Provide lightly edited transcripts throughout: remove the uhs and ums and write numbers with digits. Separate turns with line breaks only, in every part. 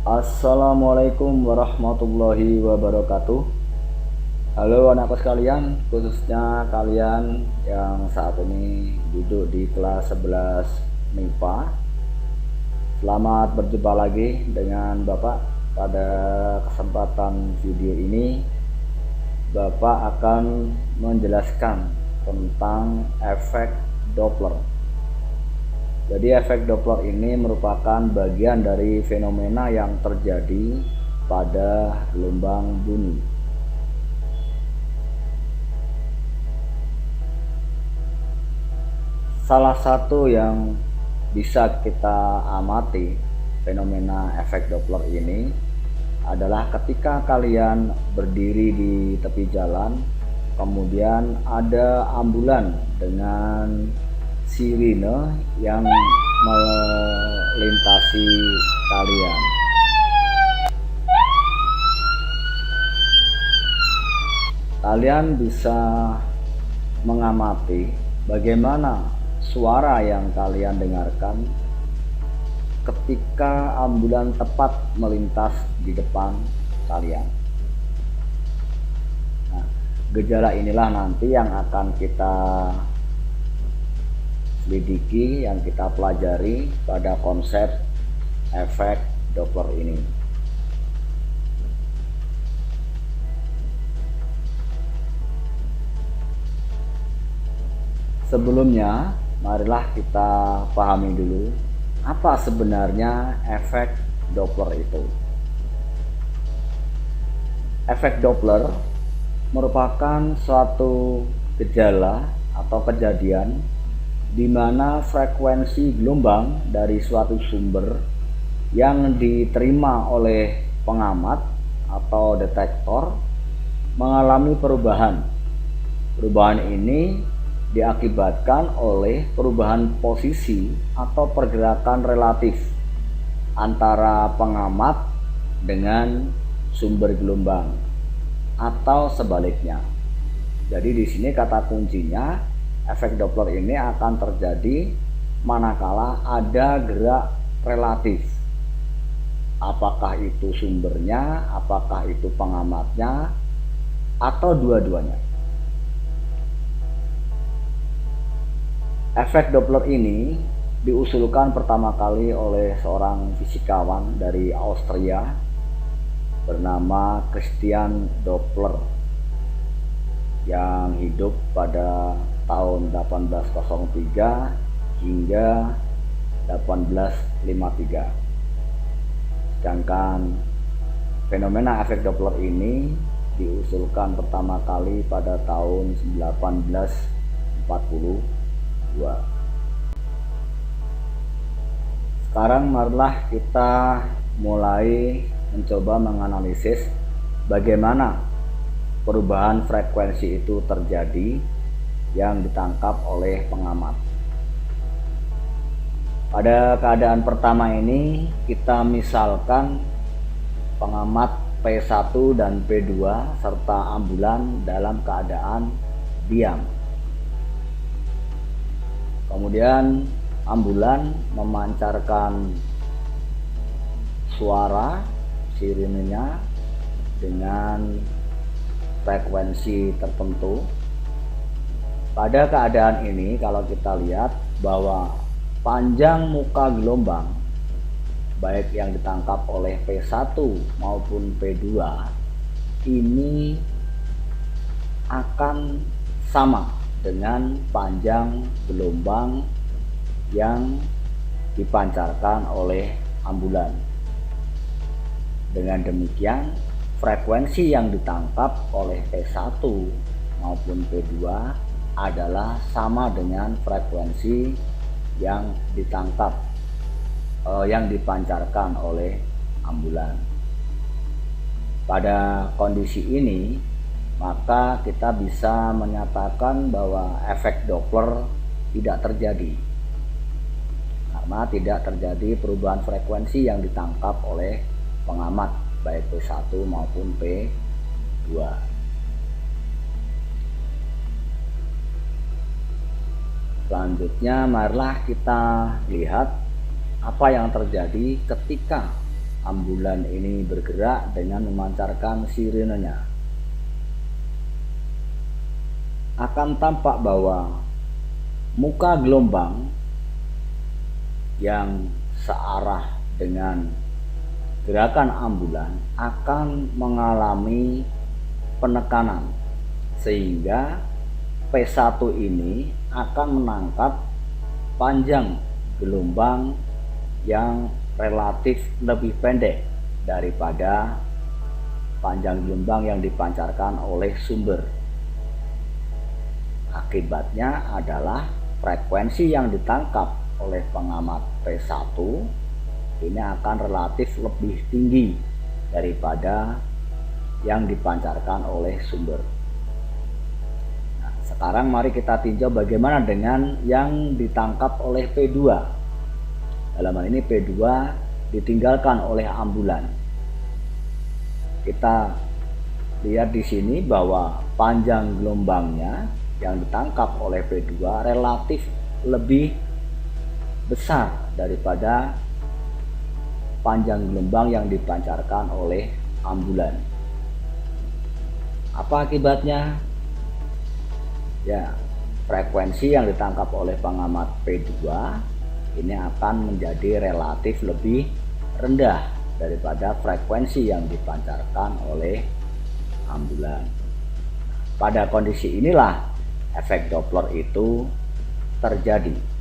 Assalamualaikum warahmatullahi wabarakatuh. Halo anakku sekalian, khususnya kalian yang saat ini duduk di kelas 11 MIPA. Selamat berjumpa lagi dengan Bapak. Pada kesempatan video ini Bapak akan menjelaskan tentang efek Doppler. Jadi efek Doppler ini merupakan bagian dari fenomena yang terjadi pada gelombang bumi. Salah satu yang bisa kita amati fenomena efek Doppler ini adalah ketika kalian berdiri di tepi jalan, kemudian ada ambulan dengan sirine yang melintasi kalian. Kalian bisa mengamati bagaimana suara yang kalian dengarkan ketika ambulan tepat melintas di depan kalian. Nah, gejala inilah nanti yang akan kita selidiki, yang kita pelajari pada konsep efek Doppler ini. Sebelumnya, marilah kita pahami dulu apa sebenarnya efek Doppler itu. Efek Doppler merupakan suatu gejala atau kejadian di mana frekuensi gelombang dari suatu sumber yang diterima oleh pengamat atau detektor mengalami perubahan. Perubahan ini diakibatkan oleh perubahan posisi atau pergerakan relatif antara pengamat dengan sumber gelombang atau sebaliknya. Jadi di sini kata kuncinya, efek Doppler ini akan terjadi manakala ada gerak relatif. Apakah itu sumbernya, apakah itu pengamatnya, atau dua-duanya. Efek Doppler ini diusulkan pertama kali oleh seorang fisikawan dari Austria bernama Christian Doppler yang hidup pada tahun 1803 hingga 1853. Sedangkan fenomena efek Doppler ini diusulkan pertama kali pada tahun 1842. Sekarang marilah kita mulai mencoba menganalisis bagaimana perubahan frekuensi itu terjadi yang ditangkap oleh pengamat. Pada keadaan pertama ini kita misalkan pengamat P1 dan P2 serta ambulan dalam keadaan diam. Kemudian ambulan memancarkan suara sirinenya dengan frekuensi tertentu. Pada keadaan ini kalau kita lihat bahwa panjang muka gelombang baik yang ditangkap oleh P1 maupun P2 ini akan sama dengan panjang gelombang yang dipancarkan oleh ambulan. Dengan demikian, frekuensi yang ditangkap oleh P1 maupun P2 adalah sama dengan frekuensi yang ditangkap yang dipancarkan oleh ambulan. Pada kondisi ini, maka kita bisa menyatakan bahwa efek Doppler tidak terjadi karena tidak terjadi perubahan frekuensi yang ditangkap oleh pengamat baik P1 maupun P2. Selanjutnya marilah kita lihat apa yang terjadi ketika ambulan ini bergerak dengan memancarkan sirenenya, akan tampak bahwa muka gelombang yang searah dengan gerakan ambulan akan mengalami penekanan, sehingga P1 ini akan menangkap panjang gelombang yang relatif lebih pendek daripada panjang gelombang yang dipancarkan oleh sumber. Akibatnya adalah frekuensi yang ditangkap oleh pengamat P1 ini akan relatif lebih tinggi daripada yang dipancarkan oleh sumber. Nah, sekarang mari kita tinjau bagaimana dengan yang ditangkap oleh P2. Dalam hal ini P2 ditinggalkan oleh ambulan. Kita lihat di sini bahwa panjang gelombangnya yang ditangkap oleh P2 relatif lebih besar daripada panjang gelombang yang dipancarkan oleh ambulan. Apa akibatnya? Ya, frekuensi yang ditangkap oleh pengamat P2 ini akan menjadi relatif lebih rendah daripada frekuensi yang dipancarkan oleh ambulan. Pada kondisi inilah efek Doppler itu terjadi.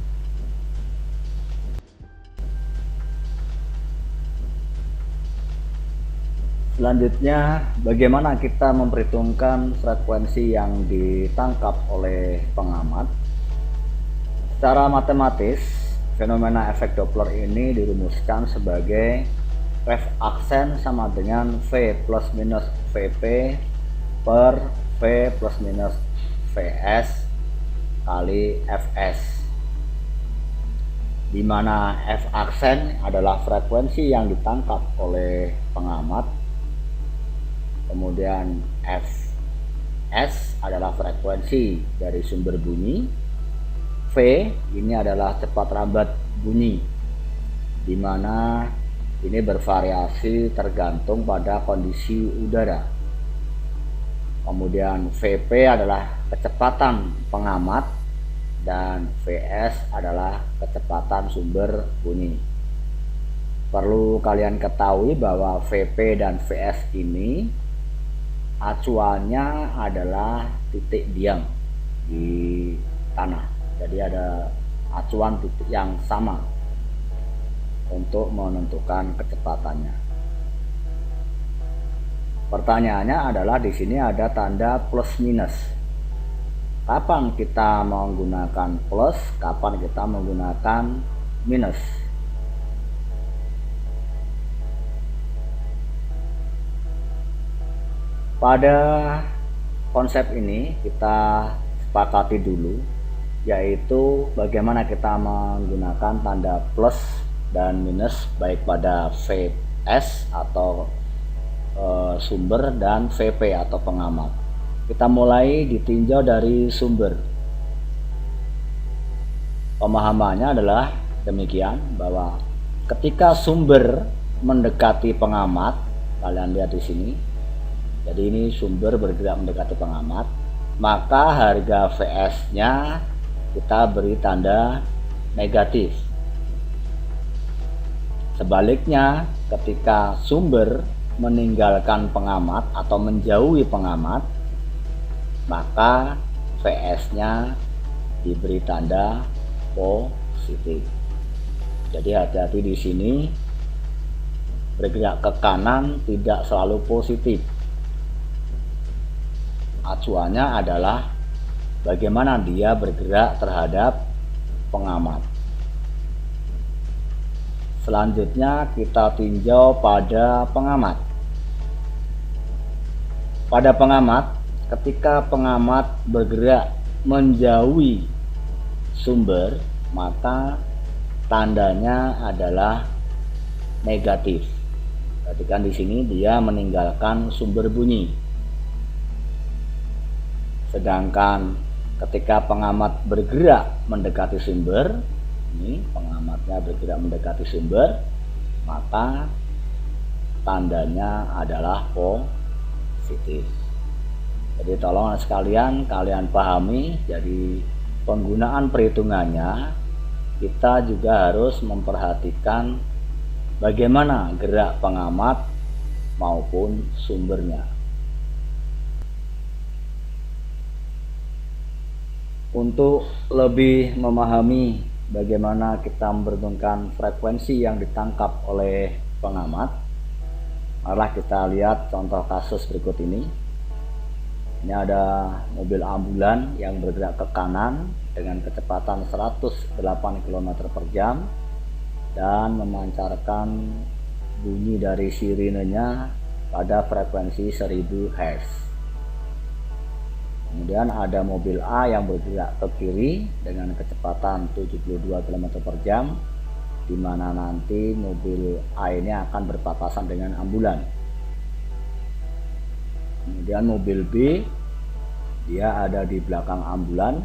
Selanjutnya, bagaimana kita memperhitungkan frekuensi yang ditangkap oleh pengamat? Secara matematis, fenomena efek Doppler ini dirumuskan sebagai F aksen sama dengan V plus minus Vp per V plus minus Vs kali Fs, di mana F aksen adalah frekuensi yang ditangkap oleh pengamat, kemudian Fs adalah frekuensi dari sumber bunyi, V ini adalah cepat lambat bunyi, di mana ini bervariasi tergantung pada kondisi udara. Kemudian Vp adalah kecepatan pengamat dan Vs adalah kecepatan sumber bunyi. Perlu kalian ketahui bahwa Vp dan Vs ini acuannya adalah titik diam di tanah. Jadi ada acuan titik yang sama untuk menentukan kecepatannya. Pertanyaannya adalah di sini ada tanda plus minus. Kapan kita menggunakan plus, kapan kita menggunakan minus? Pada konsep ini kita sepakati dulu, yaitu bagaimana kita menggunakan tanda plus dan minus baik pada Vs atau sumber dan Vp atau pengamat. Kita mulai ditinjau dari sumber. Pemahamannya adalah demikian, bahwa ketika sumber mendekati pengamat, kalian lihat di sini. Jadi ini sumber bergerak mendekati pengamat, maka harga Vs-nya kita beri tanda negatif. Sebaliknya, ketika sumber meninggalkan pengamat atau menjauhi pengamat, maka Vs-nya diberi tanda positif. Jadi hati-hati di sini, bergerak ke kanan tidak selalu positif. Acuannya adalah bagaimana dia bergerak terhadap pengamat. Selanjutnya kita tinjau pada pengamat. Pada pengamat, ketika pengamat bergerak menjauhi sumber, maka tandanya adalah negatif. Perhatikan di sini dia meninggalkan sumber bunyi. Sedangkan ketika pengamat bergerak mendekati sumber, ini pengamatnya bergerak mendekati sumber, maka tandanya adalah positif. Jadi tolong sekalian kalian pahami, jadi penggunaan perhitungannya kita juga harus memperhatikan bagaimana gerak pengamat maupun sumbernya. Untuk lebih memahami bagaimana kita memperhitungkan frekuensi yang ditangkap oleh pengamat, marilah kita lihat contoh kasus berikut ini. Ini ada mobil ambulan yang bergerak ke kanan dengan kecepatan 108 km per jam dan memancarkan bunyi dari sirenenya pada frekuensi 1000 Hz. Kemudian ada mobil A yang bergerak ke kiri dengan kecepatan 72 km per jam, di mana nanti mobil A ini akan berpapasan dengan ambulan. Kemudian mobil B, dia ada di belakang ambulan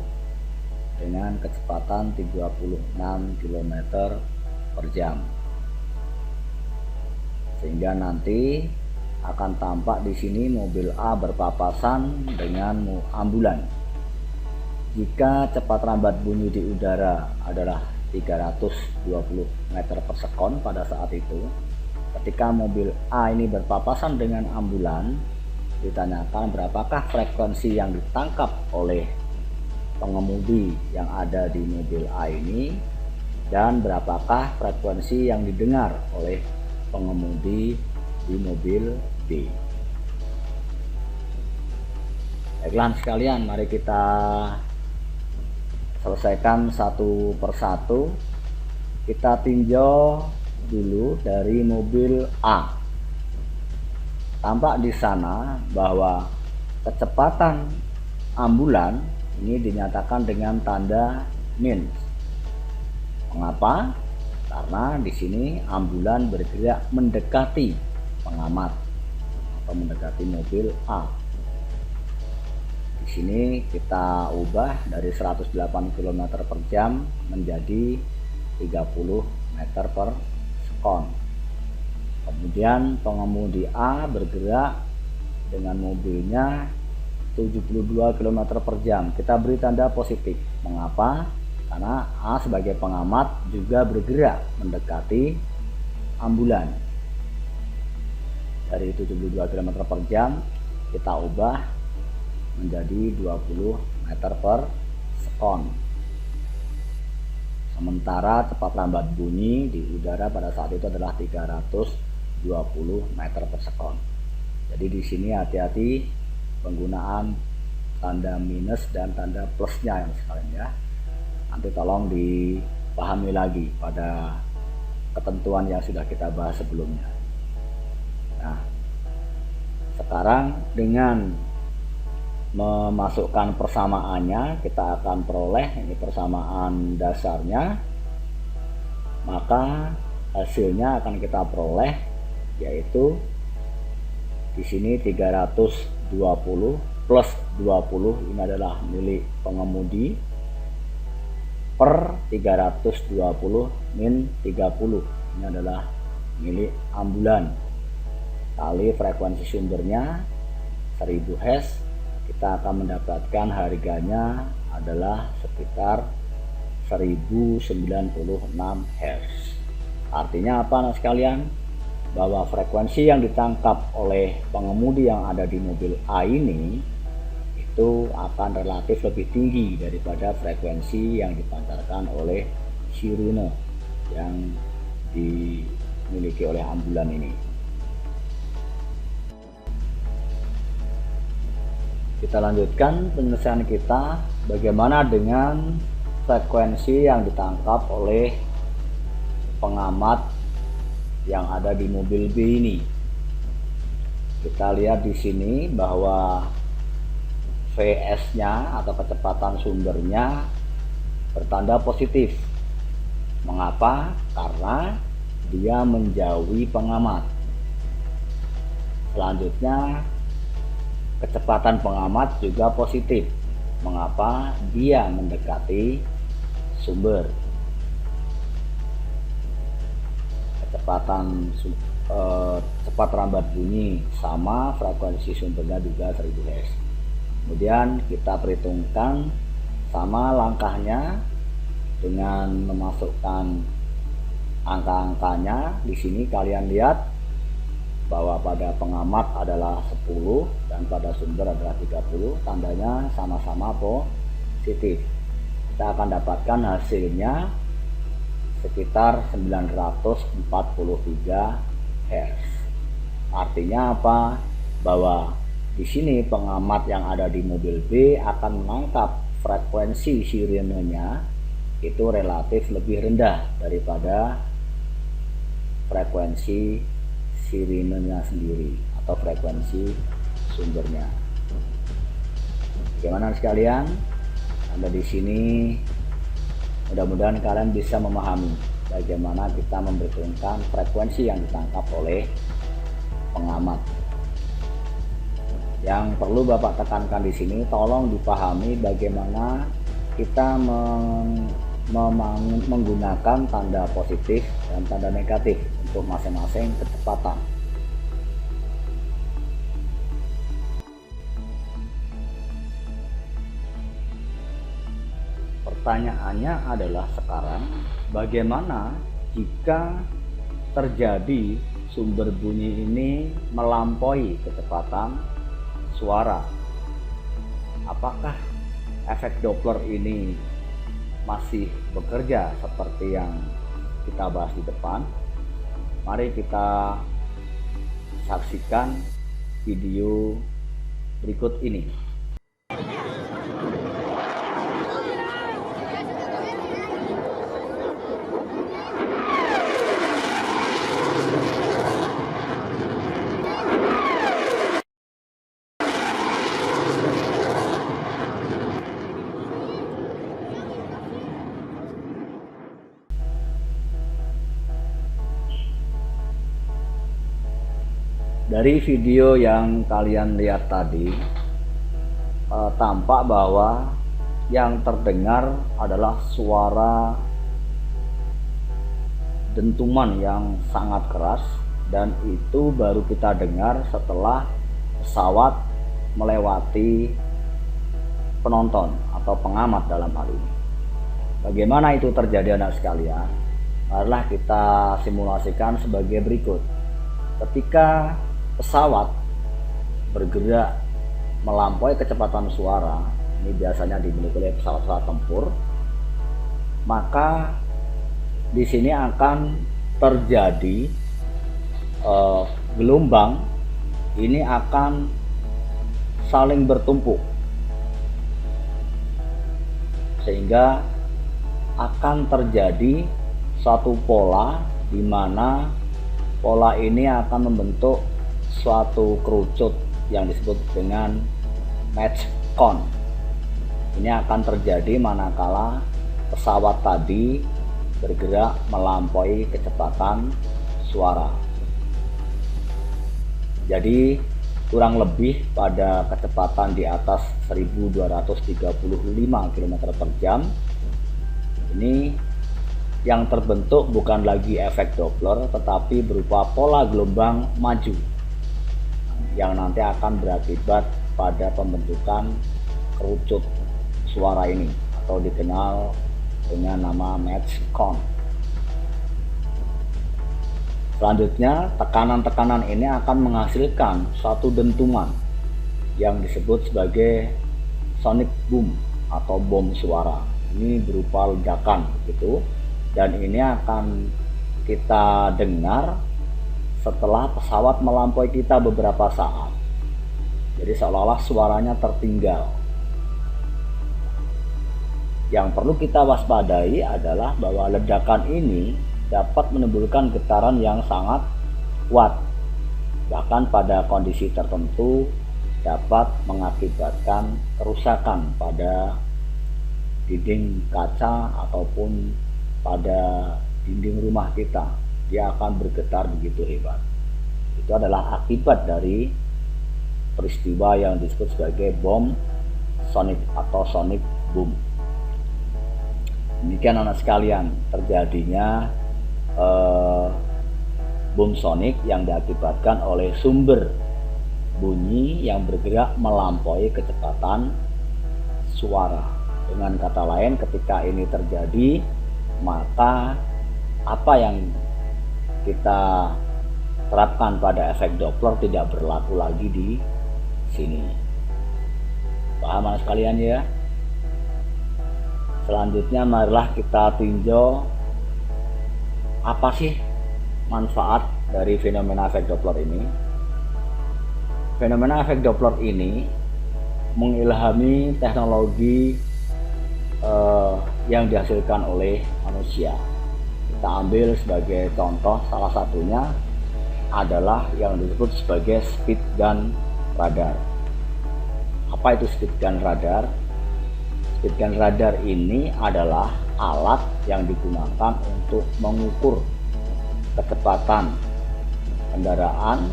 dengan kecepatan 36 km per jam. Sehingga nanti akan tampak di sini mobil A berpapasan dengan ambulan. Jika cepat rambat bunyi di udara adalah 320 meter per sekon pada saat itu, ketika mobil A ini berpapasan dengan ambulan, ditanyakan berapakah frekuensi yang ditangkap oleh pengemudi yang ada di mobil A ini dan berapakah frekuensi yang didengar oleh pengemudi di mobil B. Baiklah sekalian, mari kita selesaikan satu persatu. Kita tinjau dulu dari mobil A. Tampak di sana bahwa kecepatan ambulan ini dinyatakan dengan tanda minus. Mengapa? Karena di sini ambulan bergerak mendekati pengamat atau mendekati mobil A. Di sini kita ubah dari 108 km per jam menjadi 30 meter per sekon. Kemudian pengemudi A bergerak dengan mobilnya 72 km per jam. Kita beri tanda positif. Mengapa? Karena A sebagai pengamat juga bergerak mendekati ambulan. Dari 72 km per jam kita ubah menjadi 20 meter per sekon. Sementara cepat lambat bunyi di udara pada saat itu adalah 320 meter per sekon. Jadi di sini hati-hati penggunaan tanda minus dan tanda plusnya yang sekalian ya. Nanti tolong dipahami lagi pada ketentuan yang sudah kita bahas sebelumnya. Nah, sekarang dengan memasukkan persamaannya, kita akan peroleh ini persamaan dasarnya, maka hasilnya akan kita peroleh yaitu di sini 320 plus 20 ini adalah milik pengemudi per 320 min 30 ini adalah milik ambulan kali frekuensi sumbernya 1000 Hz, kita akan mendapatkan harganya adalah sekitar 1096 Hz. Artinya apa anak sekalian? Bahwa frekuensi yang ditangkap oleh pengemudi yang ada di mobil A ini itu akan relatif lebih tinggi daripada frekuensi yang dipancarkan oleh sirine yang dimiliki oleh ambulan ini. Kita lanjutkan penyelesaian kita bagaimana dengan frekuensi yang ditangkap oleh pengamat yang ada di mobil B ini. Kita lihat di sini bahwa VS-nya atau kecepatan sumbernya bertanda positif. Mengapa? Karena dia menjauhi pengamat. Selanjutnya kecepatan pengamat juga positif. Mengapa? Dia mendekati sumber. Kecepatan cepat lambat bunyi sama, frekuensi sumbernya juga 1000 Hz. Kemudian kita perhitungkan sama langkahnya dengan memasukkan angka-angkanya. Di sini kalian lihat bahwa pada pengamat adalah 10 dan pada sumber adalah 30, tandanya sama-sama positif. Kita akan dapatkan hasilnya sekitar 943 Hz. Artinya apa? Bahwa di sini pengamat yang ada di mobil B akan menangkap frekuensi sirenenya itu relatif lebih rendah daripada frekuensi sirenenya sendiri atau frekuensi sumbernya. Bagaimana sekalian? Anda di sini mudah-mudahan kalian bisa memahami bagaimana kita memperhitungkan frekuensi yang ditangkap oleh pengamat. Yang perlu Bapak tekankan di sini, tolong dipahami bagaimana kita menggunakan tanda positif dan tanda negatif untuk masing-masing kecepatan. Pertanyaannya adalah sekarang, bagaimana jika terjadi sumber bunyi ini melampaui kecepatan suara? Apakah efek Doppler ini masih bekerja seperti yang kita bahas di depan? Mari kita saksikan video berikut ini. Dari video yang kalian lihat tadi, tampak bahwa yang terdengar adalah suara dentuman yang sangat keras, dan itu baru kita dengar setelah pesawat melewati penonton atau pengamat dalam hal ini. Bagaimana itu terjadi anak sekalian? Marilah kita simulasikan sebagai berikut. Ketika pesawat bergerak melampaui kecepatan suara, ini biasanya dimiliki oleh pesawat-pesawat tempur, maka di sini akan terjadi gelombang ini akan saling bertumpuk, sehingga akan terjadi satu pola di mana pola ini akan membentuk suatu kerucut yang disebut dengan match cone. Ini akan terjadi manakala pesawat tadi bergerak melampaui kecepatan suara. Jadi kurang lebih pada kecepatan di atas 1235 km per jam, ini yang terbentuk bukan lagi efek Doppler tetapi berupa pola gelombang maju yang nanti akan berakibat pada pembentukan kerucut suara ini atau dikenal dengan nama match cone. Selanjutnya, tekanan-tekanan ini akan menghasilkan satu dentuman yang disebut sebagai sonic boom atau bom suara. Ini berupa ledakan gitu, dan ini akan kita dengar setelah pesawat melampaui kita beberapa saat. Jadi seolah-olah suaranya tertinggal. Yang perlu kita waspadai adalah bahwa ledakan ini dapat menimbulkan getaran yang sangat kuat. Bahkan pada kondisi tertentu dapat mengakibatkan kerusakan pada dinding kaca ataupun pada dinding rumah kita. Dia akan bergetar begitu hebat. Itu adalah akibat dari peristiwa yang disebut sebagai bom sonic atau sonic boom. Demikian anak sekalian, terjadinya boom sonik yang diakibatkan oleh sumber bunyi yang bergerak melampaui kecepatan suara. Dengan kata lain, ketika ini terjadi, maka apa yang kita terapkan pada efek Doppler tidak berlaku lagi di sini. Paham anak sekalian ya? Selanjutnya marilah kita tinjau apa sih manfaat dari fenomena efek Doppler ini. Fenomena efek Doppler ini mengilhami teknologi yang dihasilkan oleh manusia. Kita ambil sebagai contoh, salah satunya adalah yang disebut sebagai speed gun radar. Apa itu speed gun radar? Speed gun radar ini adalah alat yang digunakan untuk mengukur kecepatan kendaraan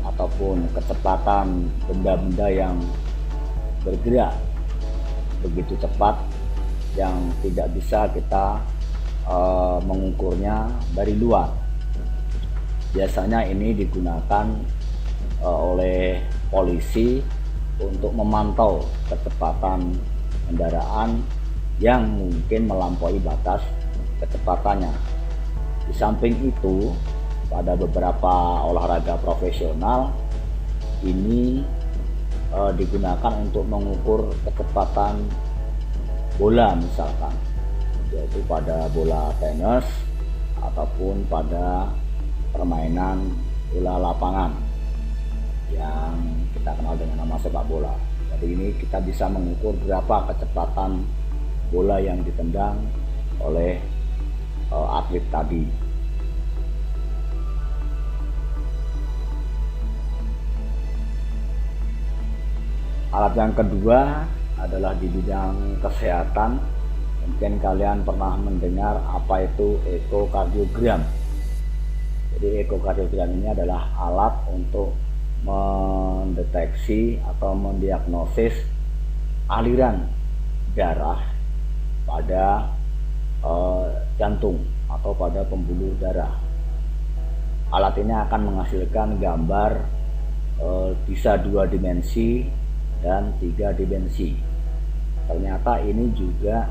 ataupun kecepatan benda-benda yang bergerak begitu cepat yang tidak bisa kita mengukurnya dari luar. Biasanya ini digunakan oleh polisi untuk memantau kecepatan kendaraan yang mungkin melampaui batas kecepatannya. Di samping itu, pada beberapa olahraga profesional ini digunakan untuk mengukur kecepatan bola, misalkan yaitu pada bola tenis ataupun pada permainan bola lapangan yang kita kenal dengan nama sepak bola. Jadi ini kita bisa mengukur berapa kecepatan bola yang ditendang oleh atlet tadi. Alat yang kedua adalah di bidang kesehatan. Mungkin kalian pernah mendengar apa itu ekokardiogram. Jadi ekokardiogram ini adalah alat untuk mendeteksi atau mendiagnosis aliran darah pada jantung atau pada pembuluh darah. Alat ini akan menghasilkan gambar bisa 2 dimensi dan 3 dimensi. Ternyata ini juga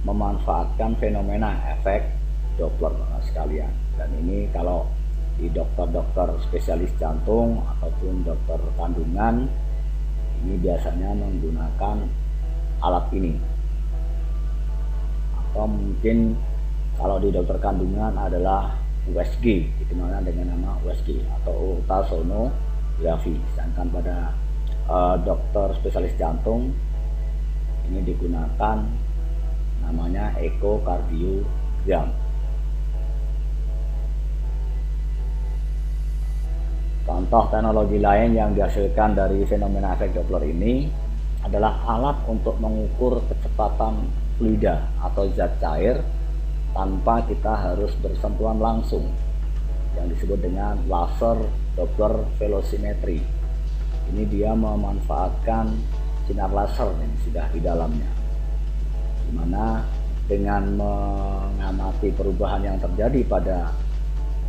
memanfaatkan fenomena efek Doppler sekalian. Dan ini kalau di dokter-dokter spesialis jantung ataupun dokter kandungan ini biasanya menggunakan alat ini. Atau mungkin kalau di dokter kandungan adalah USG, dikenal dengan nama USG atau ultrasonografi. Sedangkan pada dokter spesialis jantung ini digunakan namanya ekokardiogram. Contoh teknologi lain yang dihasilkan dari fenomena efek Doppler ini adalah alat untuk mengukur kecepatan fluida atau zat cair tanpa kita harus bersentuhan langsung, yang disebut dengan laser Doppler velocimetry. Ini dia memanfaatkan sinar laser yang sudah di dalamnya, dimana dengan mengamati perubahan yang terjadi pada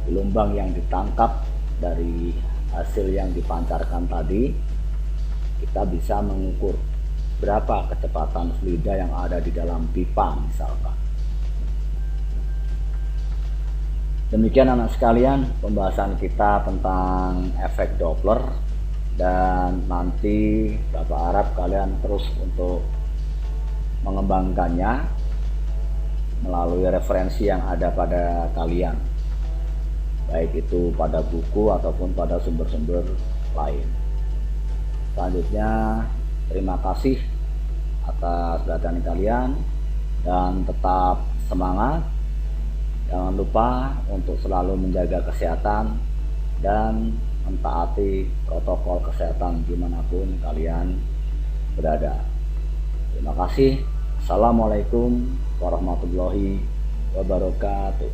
gelombang yang ditangkap dari hasil yang dipancarkan tadi, kita bisa mengukur berapa kecepatan fluida yang ada di dalam pipa misalkan. Demikian anak sekalian pembahasan kita tentang efek Doppler, dan nanti Bapak harap kalian terus untuk mengembangkannya melalui referensi yang ada pada kalian, baik itu pada buku ataupun pada sumber-sumber lain. Selanjutnya, terima kasih atas perhatian kalian dan tetap semangat. Jangan lupa untuk selalu menjaga kesehatan dan mentaati protokol kesehatan dimanapun kalian berada. Terima kasih. Assalamualaikum warahmatullahi wabarakatuh.